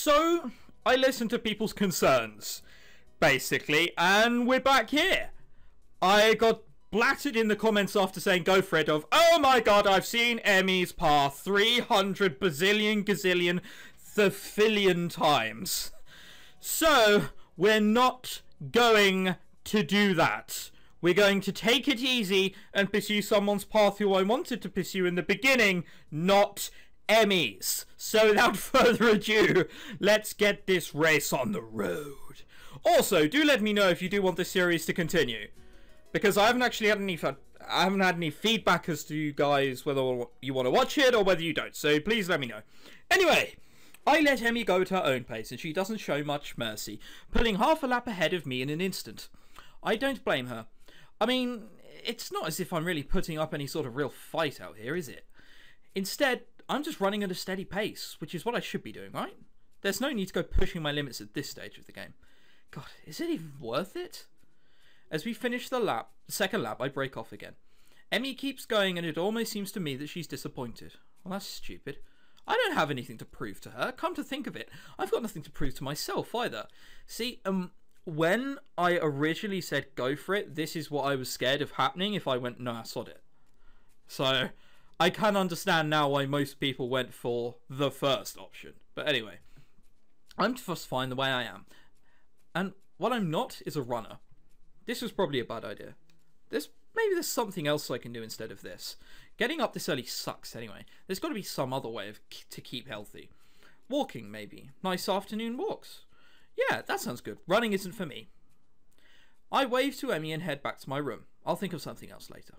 So, I listened to people's concerns, basically, and we're back here. I got blattered in the comments after saying go for it of, oh my god, I've seen Emmy's path 300 bazillion gazillion thefillion times. So, we're not going to do that. We're going to take it easy and pursue someone's path who I wanted to pursue in the beginning, not Emmy's. So without further ado, let's get this race on the road. Also, do let me know if you do want this series to continue, because I haven't actually had any feedback as to you guys whether you want to watch it or whether you don't. So please let me know. Anyway, I let Emmy go at her own pace, and she doesn't show much mercy, pulling half a lap ahead of me in an instant. I don't blame her. I mean, it's not as if I'm really putting up any sort of real fight out here, is it? Instead, I'm just running at a steady pace, which is what I should be doing, right? There's no need to go pushing my limits at this stage of the game. God, is it even worth it? As we finish the second lap, I break off again. Emmy keeps going, and it almost seems to me that she's disappointed. Well, that's stupid. I don't have anything to prove to her. Come to think of it, I've got nothing to prove to myself either. See, when I originally said go for it, this is what I was scared of happening if I went, no, I sod it. So, I can understand now why most people went for the first option. But anyway, I'm just fine the way I am. And what I'm not is a runner. This was probably a bad idea. Maybe there's something else I can do instead of this. Getting up this early sucks anyway. There's got to be some other way to keep healthy. Walking, maybe. Nice afternoon walks. Yeah, that sounds good. Running isn't for me. I wave to Emmy and head back to my room. I'll think of something else later.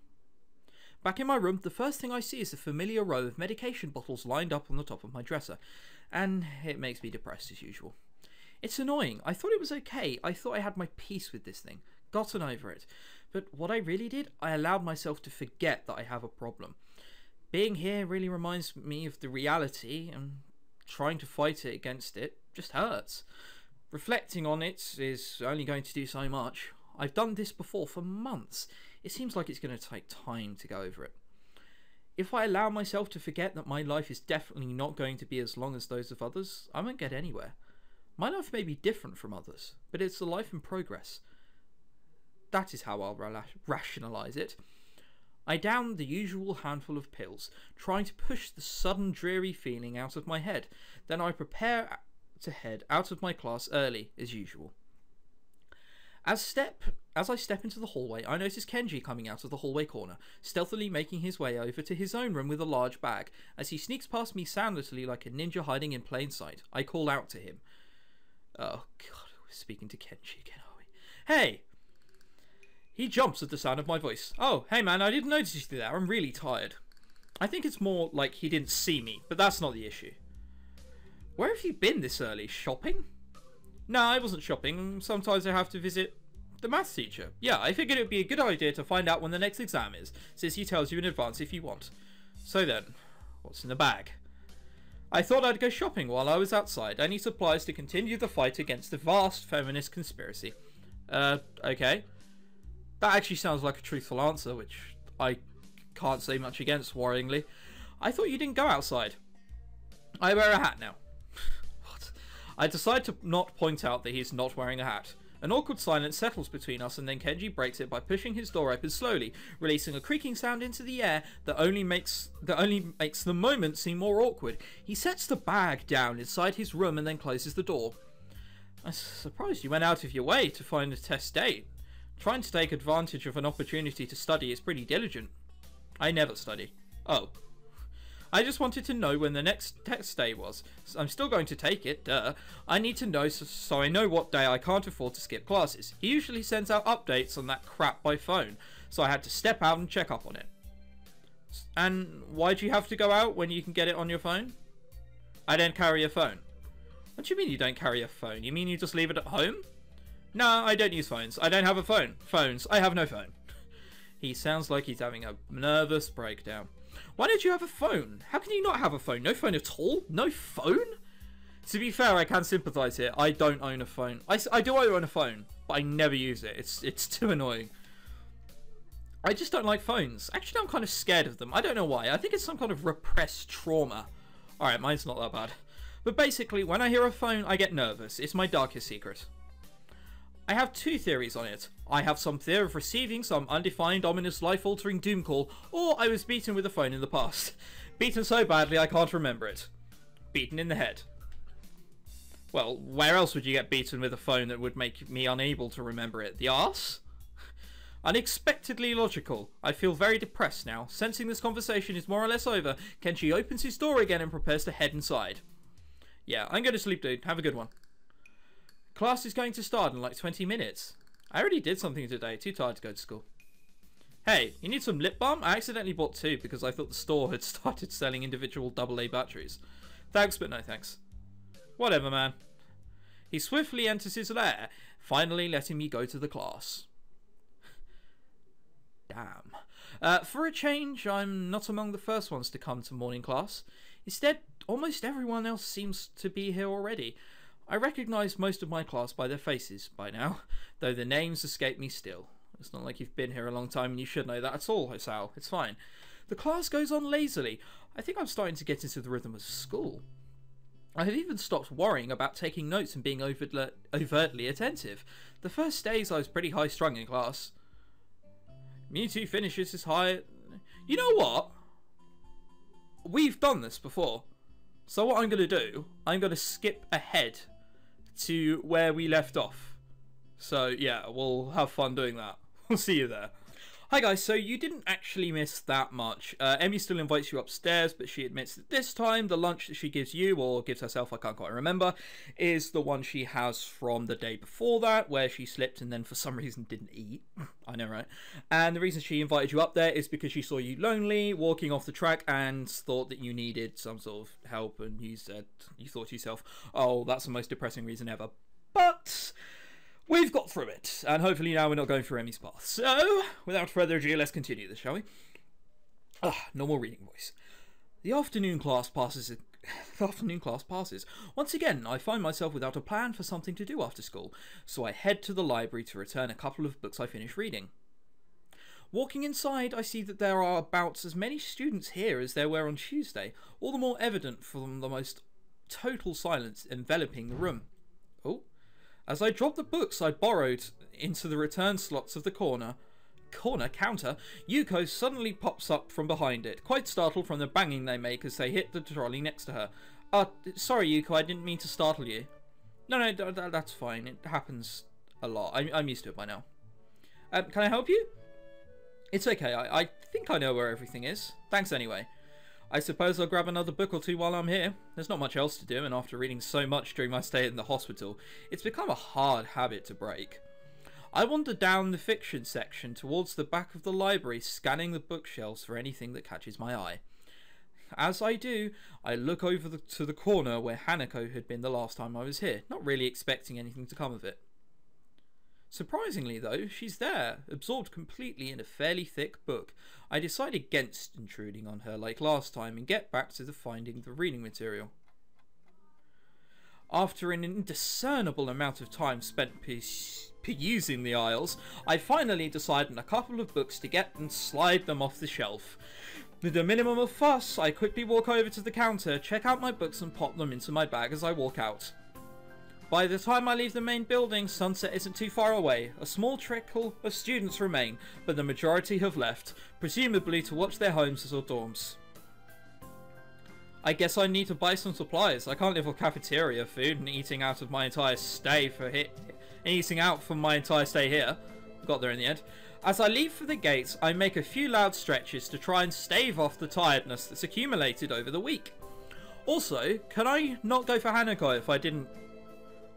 Back in my room, the first thing I see is a familiar row of medication bottles lined up on the top of my dresser, and it makes me depressed as usual. It's annoying. I thought it was okay. I thought I had my peace with this thing. Gotten over it. But what I really did, I allowed myself to forget that I have a problem. Being here really reminds me of the reality, and trying to fight it against it just hurts. Reflecting on it is only going to do so much. I've done this before for months. It seems like it's going to take time to go over it. If I allow myself to forget that my life is definitely not going to be as long as those of others, I won't get anywhere. My life may be different from others, but it's a life in progress. That is how I'll rationalise it. I down the usual handful of pills, trying to push the sudden dreary feeling out of my head. Then I prepare to head out of my class early, as usual. As I step into the hallway, I notice Kenji coming out of the hallway corner, stealthily making his way over to his own room with a large bag. As he sneaks past me soundlessly like a ninja hiding in plain sight, I call out to him. Oh god, we're speaking to Kenji again, are we? Hey! He jumps at the sound of my voice. Oh, hey man, I didn't notice you there. I'm really tired. I think it's more like he didn't see me, but that's not the issue. Where have you been this early? Shopping? No, I wasn't shopping. Sometimes I have to visit the maths teacher. Yeah, I figured it would be a good idea to find out when the next exam is, since he tells you in advance if you want. So then, what's in the bag? I thought I'd go shopping while I was outside. I need supplies to continue the fight against the vast feminist conspiracy. Okay. That actually sounds like a truthful answer, which I can't say much against, worryingly. I thought you didn't go outside. I wear a hat now. What? I decide to not point out that he's not wearing a hat. An awkward silence settles between us, and then Kenji breaks it by pushing his door open slowly, releasing a creaking sound into the air that only makes the moment seem more awkward. He sets the bag down inside his room and then closes the door. I'm surprised you went out of your way to find a test date. Trying to take advantage of an opportunity to study is pretty diligent. I never study. Oh. I just wanted to know when the next test day was. So I'm still going to take it, duh. I need to know so I know what day I can't afford to skip classes. He usually sends out updates on that crap by phone, so I had to step out and check up on it. And why'd you have to go out when you can get it on your phone? I don't carry a phone. What do you mean you don't carry a phone? You mean you just leave it at home? No, I don't use phones. I don't have a phone. Phones. I have no phone. He sounds like he's having a nervous breakdown. Why don't you have a phone? How can you not have a phone? No phone at all? No phone? To be fair, I can sympathise here. I don't own a phone. I do own a phone, but I never use it. It's too annoying. I just don't like phones. Actually, I'm kind of scared of them. I don't know why. I think it's some kind of repressed trauma. Alright, mine's not that bad. But basically, when I hear a phone, I get nervous. It's my darkest secret. I have two theories on it. I have some fear of receiving some undefined, ominous, life-altering doom call, or I was beaten with a phone in the past. Beaten so badly I can't remember it. Beaten in the head. Well, where else would you get beaten with a phone that would make me unable to remember it? The arse? Unexpectedly logical. I feel very depressed now. Sensing this conversation is more or less over, Kenji opens his door again and prepares to head inside. Yeah, I'm going to sleep, dude. Have a good one. Class is going to start in like 20 minutes. I already did something today. Too tired to go to school. Hey, you need some lip balm? I accidentally bought 2 because I thought the store had started selling individual AA batteries. Thanks, but no thanks. Whatever, man. He swiftly enters his lair, finally letting me go to the class. Damn. For a change, I'm not among the first ones to come to morning class. Instead, almost everyone else seems to be here already. I recognise most of my class by their faces by now, though the names escape me still. It's not like you've been here a long time and you should know that at all, Hosao. It's fine. The class goes on lazily. I think I'm starting to get into the rhythm of school. I have even stopped worrying about taking notes and being overtly attentive. The first days I was pretty high-strung in class. Mewtwo finishes his high... You know what? We've done this before. So what I'm going to do, I'm going to skip ahead to where we left off. So yeah, we'll have fun doing that. We'll see you there. Hi guys, so you didn't actually miss that much. Emmy still invites you upstairs, but she admits that this time the lunch that she gives you, or gives herself, I can't quite remember, is the one she has from the day before that, where she slipped and then for some reason didn't eat. I know, right? And the reason she invited you up there is because she saw you lonely, walking off the track, and thought that you needed some sort of help, and you thought to yourself, oh, that's the most depressing reason ever. But... we've got through it, and hopefully now we're not going through Emmy's path. So, without further ado, let's continue this, shall we? Normal reading voice. The afternoon class passes. Once again, I find myself without a plan for something to do after school, so I head to the library to return a couple of books I finished reading. Walking inside, I see that there are about as many students here as there were on Tuesday, all the more evident from the most total silence enveloping the room. Oh. As I drop the books I borrowed into the return slots of the counter, Yuko suddenly pops up from behind it, quite startled from the banging they make as they hit the trolley next to her. Sorry Yuko, I didn't mean to startle you. No, that's fine. It happens a lot. I'm used to it by now. Can I help you? It's okay. I think I know where everything is. Thanks anyway. I suppose I'll grab another book or two while I'm here. There's not much else to do, and after reading so much during my stay in the hospital, it's become a hard habit to break. I wander down the fiction section towards the back of the library, scanning the bookshelves for anything that catches my eye. As I do, I look over to the corner where Hanako had been the last time I was here, not really expecting anything to come of it. Surprisingly though, she's there, absorbed completely in a fairly thick book. I decide against intruding on her like last time and get back to finding the reading material. After an indiscernible amount of time spent perusing the aisles, I finally decide on a couple of books to get and slide them off the shelf. With a minimum of fuss, I quickly walk over to the counter, check out my books and pop them into my bag as I walk out. By the time I leave the main building, sunset isn't too far away. A small trickle of students remain, but the majority have left, presumably to watch their homes or dorms. I guess I need to buy some supplies. I can't live off cafeteria food and eating out from my entire stay here. Got there in the end. As I leave for the gates, I make a few loud stretches to try and stave off the tiredness that's accumulated over the week. Also, can I not go for Hanako if I didn't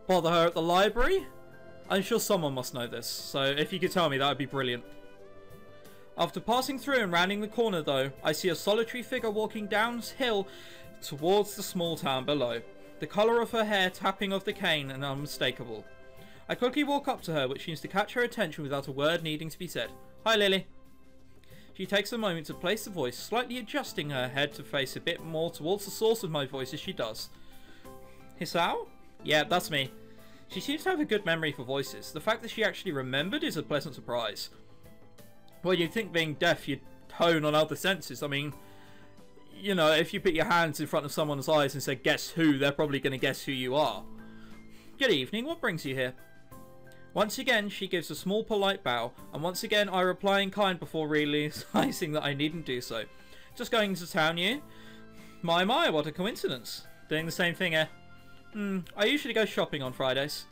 bother her at the library? I'm sure someone must know this, so if you could tell me, that would be brilliant. After passing through and rounding the corner though, I see a solitary figure walking downhill towards the small town below. The colour of her hair tapping of the cane and unmistakable. I quickly walk up to her, which seems to catch her attention without a word needing to be said. Hi Lily. She takes a moment to place the voice, slightly adjusting her head to face a bit more towards the source of my voice as she does. Hisao? Yeah, that's me. She seems to have a good memory for voices. The fact that she actually remembered is a pleasant surprise. Well, you'd think being deaf you'd hone on other senses. I mean, you know, if you put your hands in front of someone's eyes and say, guess who, they're probably going to guess who you are. Good evening, what brings you here? Once again, she gives a small polite bow, and once again I reply in kind before realising that I needn't do so. Just going into town, you? My, what a coincidence. Doing the same thing, eh? I usually go shopping on Fridays.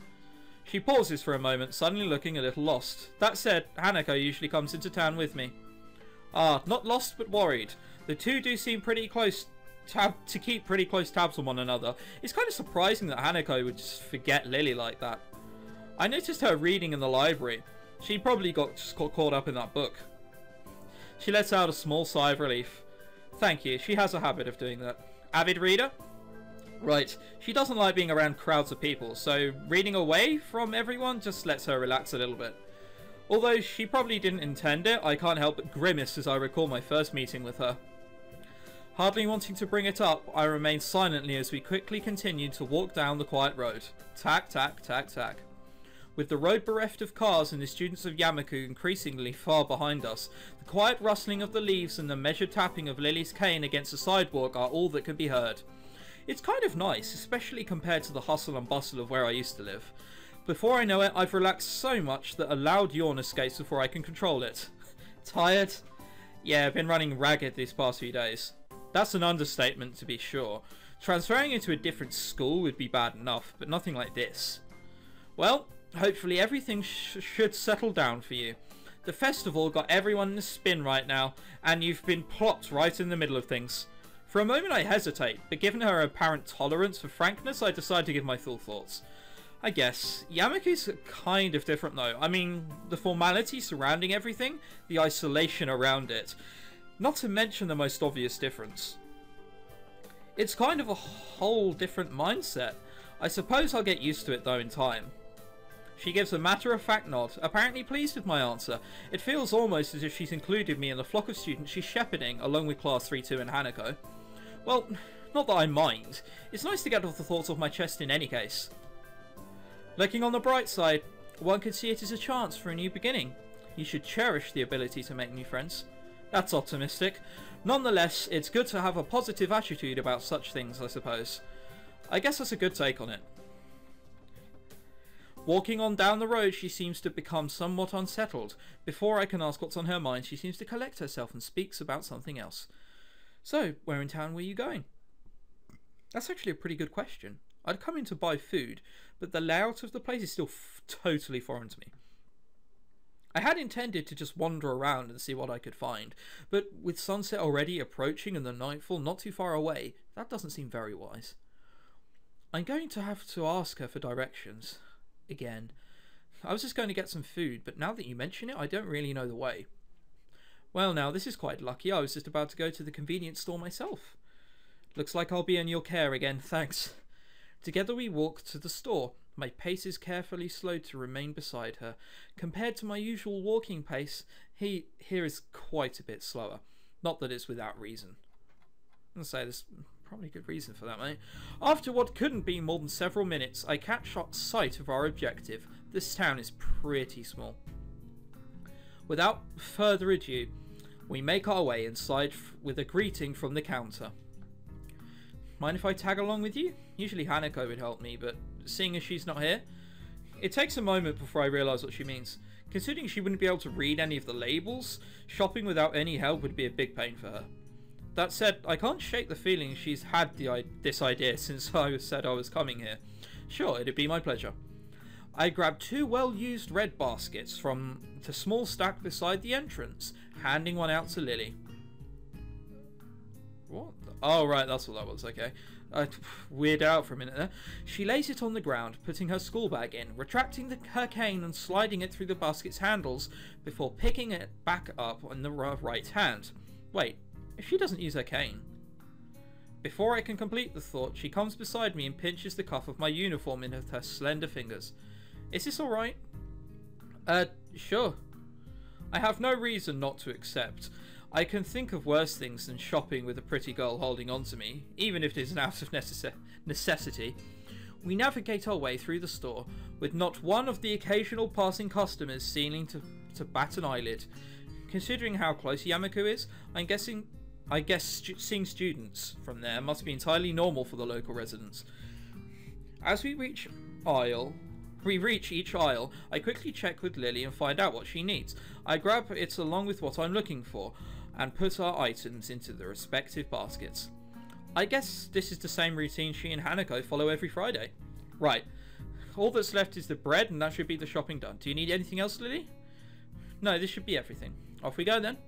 She pauses for a moment, suddenly looking a little lost. That said, Hanako usually comes into town with me. Ah, not lost but worried. The two do seem pretty close to keep pretty close tabs on one another. It's kind of surprising that Hanako would just forget Lily like that. I noticed her reading in the library. She probably got caught up in that book. She lets out a small sigh of relief. Thank you, she has a habit of doing that. Avid reader? Right, she doesn't like being around crowds of people, so reading away from everyone just lets her relax a little bit. Although she probably didn't intend it, I can't help but grimace as I recall my first meeting with her. Hardly wanting to bring it up, I remained silently as we quickly continued to walk down the quiet road. Tack, tack, tack, tack. With the road bereft of cars and the students of Yamaku increasingly far behind us, the quiet rustling of the leaves and the measured tapping of Lily's cane against the sidewalk are all that can be heard. It's kind of nice, especially compared to the hustle and bustle of where I used to live. Before I know it, I've relaxed so much that a loud yawn escapes before I can control it. Tired? Yeah, I've been running ragged these past few days. That's an understatement, to be sure. Transferring into a different school would be bad enough, but nothing like this. Well, hopefully everything should settle down for you. The festival got everyone in a spin right now, and you've been plopped right in the middle of things. For a moment I hesitate, but given her apparent tolerance for frankness, I decide to give my full thoughts. I guess. Yamaku's kind of different though. I mean, the formality surrounding everything, the isolation around it. Not to mention the most obvious difference. It's kind of a whole different mindset. I suppose I'll get used to it though in time. She gives a matter-of-fact nod, apparently pleased with my answer. It feels almost as if she's included me in the flock of students she's shepherding, along with Class 3-2 and Hanako. Well, not that I mind. It's nice to get off the thoughts off my chest in any case. Looking on the bright side, one could see it as a chance for a new beginning. You should cherish the ability to make new friends. That's optimistic. Nonetheless, it's good to have a positive attitude about such things, I suppose. I guess that's a good take on it. Walking on down the road, she seems to become somewhat unsettled. Before I can ask what's on her mind, she seems to collect herself and speaks about something else. So, where in town were you going? That's actually a pretty good question. I'd come in to buy food, but the layout of the place is still totally foreign to me. I had intended to just wander around and see what I could find, but with sunset already approaching and the nightfall not too far away, that doesn't seem very wise. I'm going to have to ask her for directions. Again. I was just going to get some food, but now that you mention it, I don't really know the way. Well now, this is quite lucky. I was just about to go to the convenience store myself. Looks like I'll be in your care again, thanks. Together we walk to the store. My pace is carefully slowed to remain beside her. Compared to my usual walking pace, here is quite a bit slower. Not that it's without reason. I'll say there's probably good reason for that, mate. After what couldn't be more than several minutes, I catch sight of our objective. This town is pretty small. Without further ado, we make our way inside with a greeting from the counter. Mind if I tag along with you? Usually Hanako would help me, but seeing as she's not here, it takes a moment before I realise what she means. Considering she wouldn't be able to read any of the labels, shopping without any help would be a big pain for her. That said, I can't shake the feeling she's had this idea since I said I was coming here. Sure, it'd be my pleasure. I grabbed 2 well-used red baskets from the small stack beside the entrance, handing one out to Lily. What? Oh, right, that's what that was, okay. I weirded out for a minute there. She lays it on the ground, putting her school bag in, retracting her cane and sliding it through the basket's handles before picking it back up on the right hand. Wait, if she doesn't use her cane? Before I can complete the thought, she comes beside me and pinches the cuff of my uniform in her slender fingers. Is this alright? Sure. I have no reason not to accept. I can think of worse things than shopping with a pretty girl holding on to me, even if it is an out of necessity. We navigate our way through the store, with not one of the occasional passing customers seeming to bat an eyelid. Considering how close Yamaku is, I'm guessing I guess seeing students from there must be entirely normal for the local residents. As we reach each aisle, I quickly check with Lily and find out what she needs. I grab it along with what I'm looking for and put our items into the respective baskets. I guess this is the same routine she and Hanako follow every Friday. Right. All that's left is the bread, and that should be the shopping done. Do you need anything else, Lily? No, this should be everything. Off we go then.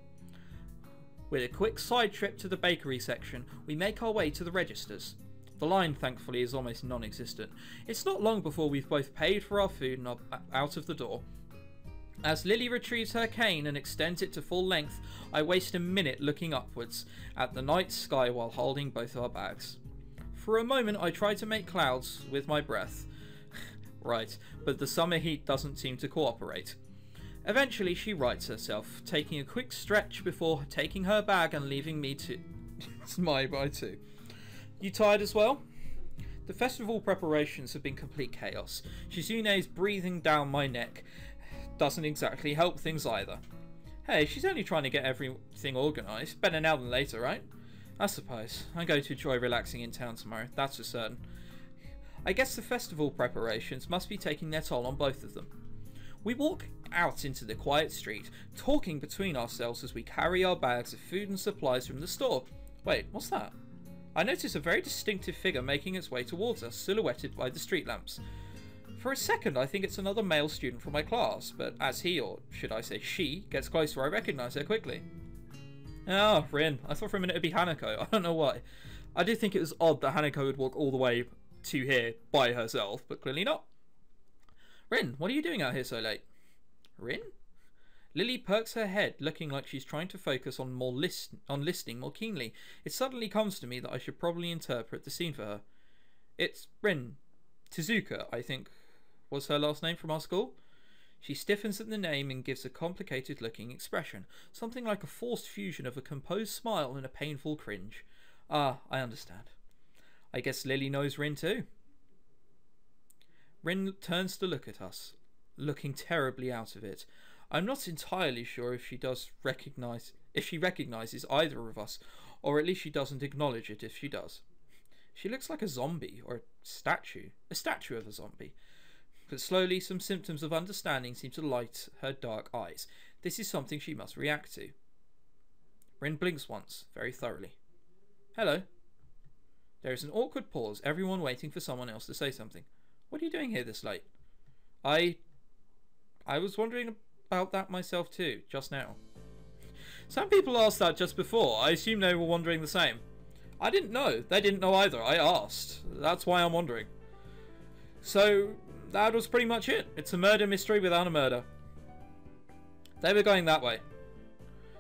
With a quick side trip to the bakery section, we make our way to the registers. The line, thankfully, is almost non-existent. It's not long before we've both paid for our food and are out of the door. As Lily retrieves her cane and extends it to full length, I waste a minute looking upwards at the night sky while holding both our bags. For a moment, I try to make clouds with my breath. Right, but the summer heat doesn't seem to cooperate. Eventually, she rights herself, taking a quick stretch before taking her bag and leaving me to my bye too. You tired as well? The festival preparations have been complete chaos. Shizune's breathing down my neck doesn't exactly help things either. Hey, she's only trying to get everything organised. Better now than later, right? I suppose. I'm going to enjoy relaxing in town tomorrow, that's for certain. I guess the festival preparations must be taking their toll on both of them. We walk out into the quiet street, talking between ourselves as we carry our bags of food and supplies from the store. Wait, what's that? I notice a very distinctive figure making its way towards us, silhouetted by the street lamps. For a second, I think it's another male student from my class, but as he, or should I say she, gets closer, I recognise her quickly. Ah, Rin. I thought for a minute it'd be Hanako. I don't know why. I did think it was odd that Hanako would walk all the way to here by herself, but clearly not. Rin, what are you doing out here so late? Rin? Lily perks her head, looking like she's trying to focus on listening more keenly. It suddenly comes to me that I should probably interpret the scene for her. It's Rin. Tezuka, I think, was her last name from our school. She stiffens at the name and gives a complicated-looking expression, something like a forced fusion of a composed smile and a painful cringe. Ah, I understand. I guess Lily knows Rin too. Rin turns to look at us, looking terribly out of it. I'm not entirely sure if she recognizes either of us, or at least she doesn't acknowledge it if she does. She looks like a zombie, or a statue of a zombie. But slowly some symptoms of understanding seem to light her dark eyes. This is something she must react to. Rin blinks once, very thoroughly. Hello. There is an awkward pause, everyone waiting for someone else to say something. What are you doing here this late? I was wondering about that myself too, just now. Some people asked that just before. I assume they were wondering the same. I didn't know. They didn't know either. I asked. That's why I'm wondering. So, that was pretty much it. It's a murder mystery without a murder. They were going that way.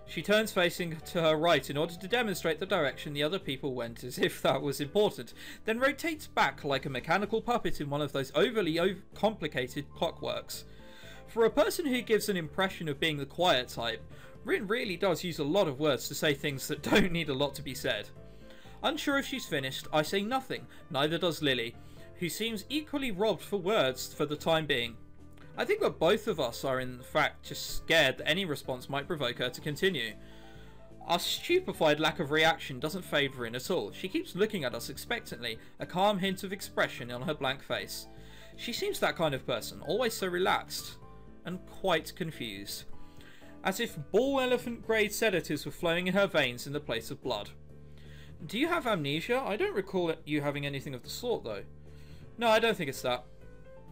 She turns facing to her right in order to demonstrate the direction the other people went, as if that was important, then rotates back like a mechanical puppet in one of those overly complicated clockworks. For a person who gives an impression of being the quiet type, Rin really does use a lot of words to say things that don't need a lot to be said. Unsure if she's finished, I say nothing, neither does Lily, who seems equally robbed for words for the time being. I think that both of us are in fact just scared that any response might provoke her to continue. Our stupefied lack of reaction doesn't fade Rin at all. She keeps looking at us expectantly, a calm hint of expression on her blank face. She seems that kind of person, always so relaxed and quite confused, as if ball elephant grade sedatives were flowing in her veins in the place of blood. Do you have amnesia? I don't recall you having anything of the sort though. No, I don't think it's that.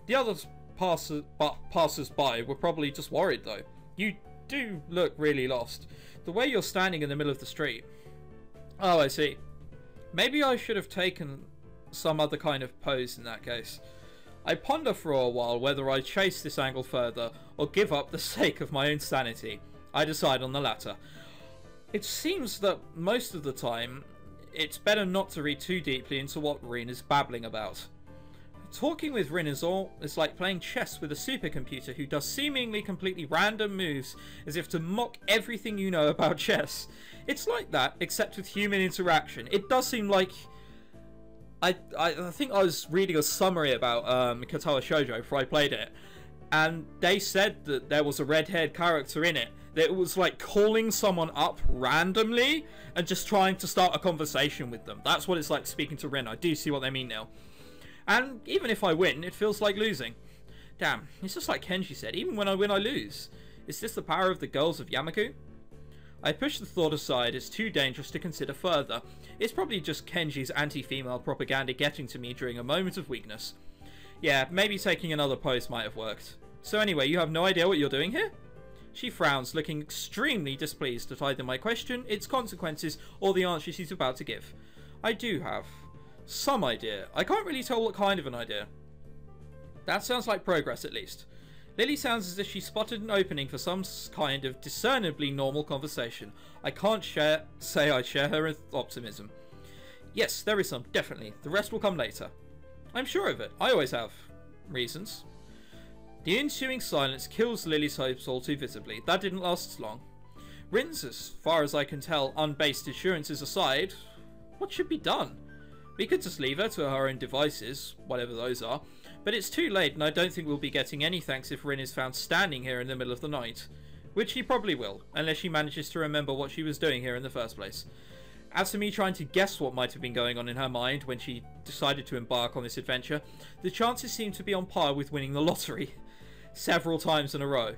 The others passers-by were probably just worried though. You do look really lost. The way you're standing in the middle of the street. Oh, I see. Maybe I should have taken some other kind of pose in that case. I ponder for a while whether I chase this angle further or give up the sake of my own sanity. I decide on the latter. It seems that most of the time it's better not to read too deeply into what Rin is babbling about. Talking with Rin is like playing chess with a supercomputer who does seemingly completely random moves as if to mock everything you know about chess. It's like that, except with human interaction. It does seem like... I think I was reading a summary about Katawa Shoujo before I played it, and they said that there was a red-haired character in it that it was like calling someone up randomly and just trying to start a conversation with them. That's what it's like speaking to Rin. I do see what they mean now. And even if I win, it feels like losing. Damn, it's just like Kenji said, even when I win, I lose. Is this the power of the girls of Yamaku? I push the thought aside, it's too dangerous to consider further. It's probably just Kenji's anti-female propaganda getting to me during a moment of weakness. Yeah, maybe taking another pose might have worked. So anyway, you have no idea what you're doing here? She frowns, looking extremely displeased at either my question, its consequences, or the answer she's about to give. I do have some idea. I can't really tell what kind of an idea. That sounds like progress, at least. Lily sounds as if she spotted an opening for some kind of discernibly normal conversation. I can't say I share her optimism. Yes, there is some, definitely. The rest will come later. I'm sure of it. I always have reasons. The ensuing silence kills Lily's hopes all too visibly. That didn't last long. Rin's, as far as I can tell, unbased assurances aside, what should be done? We could just leave her to her own devices, whatever those are, but it's too late and I don't think we'll be getting any thanks if Rin is found standing here in the middle of the night. Which she probably will, unless she manages to remember what she was doing here in the first place. As for me trying to guess what might have been going on in her mind when she decided to embark on this adventure, the chances seem to be on par with winning the lottery. Several times in a row.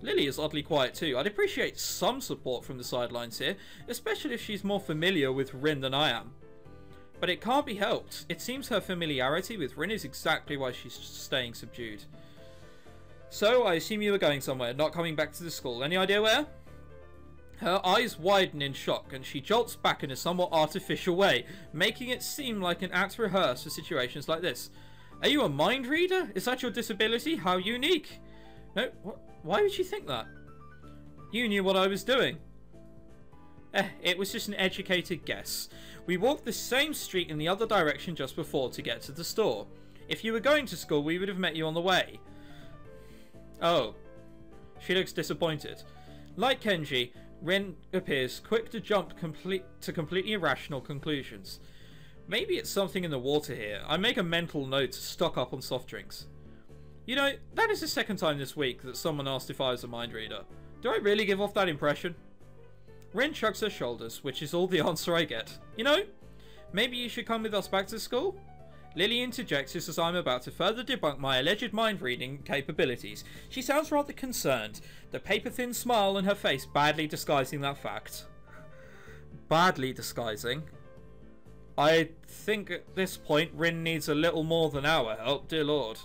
Lily is oddly quiet too. I'd appreciate some support from the sidelines here, especially if she's more familiar with Rin than I am. But it can't be helped. It seems her familiarity with Rin is exactly why she's staying subdued. So, I assume you were going somewhere, not coming back to the school. Any idea where? Her eyes widen in shock, and she jolts back in a somewhat artificial way, making it seem like an act rehearsed for situations like this. Are you a mind reader? Is that your disability? How unique. No, why would you think that? You knew what I was doing. It was just an educated guess. We walked the same street in the other direction just before to get to the store. If you were going to school, we would have met you on the way. Oh. She looks disappointed. Like Kenji, Rin appears quick to jump to completely irrational conclusions. Maybe it's something in the water here. I make a mental note to stock up on soft drinks. You know, that is the second time this week that someone asked if I was a mind reader. Do I really give off that impression? Rin shrugs her shoulders, which is all the answer I get. You know, maybe you should come with us back to school? Lily interjects just as I'm about to further debunk my alleged mind-reading capabilities. She sounds rather concerned, the paper-thin smile on her face badly disguising that fact. Badly disguising? I think at this point Rin needs a little more than our help, dear lord.